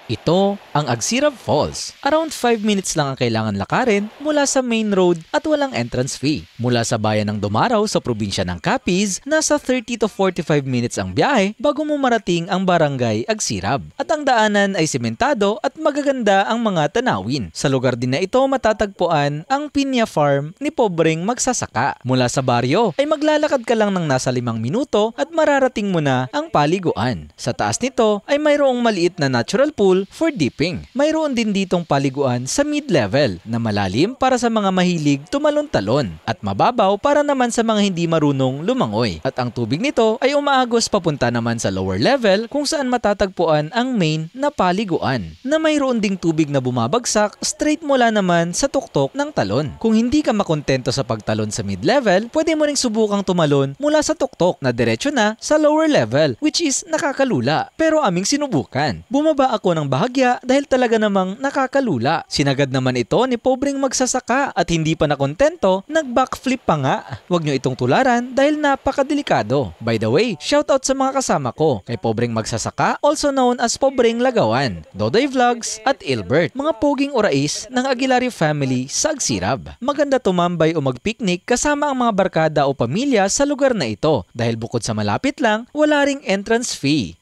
Ito ang Agsirab Falls. Around 5 minutes lang ang kailangan lakarin mula sa main road at walang entrance fee. Mula sa bayan ng Dumaraw sa probinsya ng Capiz, nasa 30 to 45 minutes ang biyahe bago mo marating ang barangay Agsirab. At ang daanan ay sementado at magaganda ang mga tanawin. Sa lugar din na ito matatagpuan ang Pinya Farm ni pobreng magsasaka. Mula sa baryo ay maglalakad ka lang ng nasa 5 minuto at mararating mo na ang paliguan. Sa taas nito ay mayroong maliit na natural pool for dipping. Mayroon din ditong paliguan sa mid-level na malalim para sa mga mahilig tumalon-talon at mababaw para naman sa mga hindi marunong lumangoy. At ang tubig nito ay umaagos papunta naman sa lower level kung saan matatagpuan ang main na paliguan na mayroon ding tubig na bumabagsak straight mula naman sa tuktok ng talon. Kung hindi ka makontento sa pagtalon sa mid-level, pwede mo ring subukang tumalon mula sa tuktok na diretso na sa lower level, which is nakakalula. Pero aming sinubukan. Bumaba ako ng bahagya dahil talaga namang nakakalula. Sinagad naman ito ni pobreng magsasaka at hindi pa nakontento, nag-backflip pa nga. Huwag nyo itong tularan dahil napakadelikado. By the way, shoutout sa mga kasama ko, kay pobreng magsasaka, also known as pobreng lagawan, Dodoy Vlogs at Ilbert, mga poging orais ng Aguilario family sa Agsirab. Maganda tumambay o mag-picnic kasama ang mga barkada o pamilya sa lugar na ito dahil bukod sa malapit lang, wala ring entrance fee.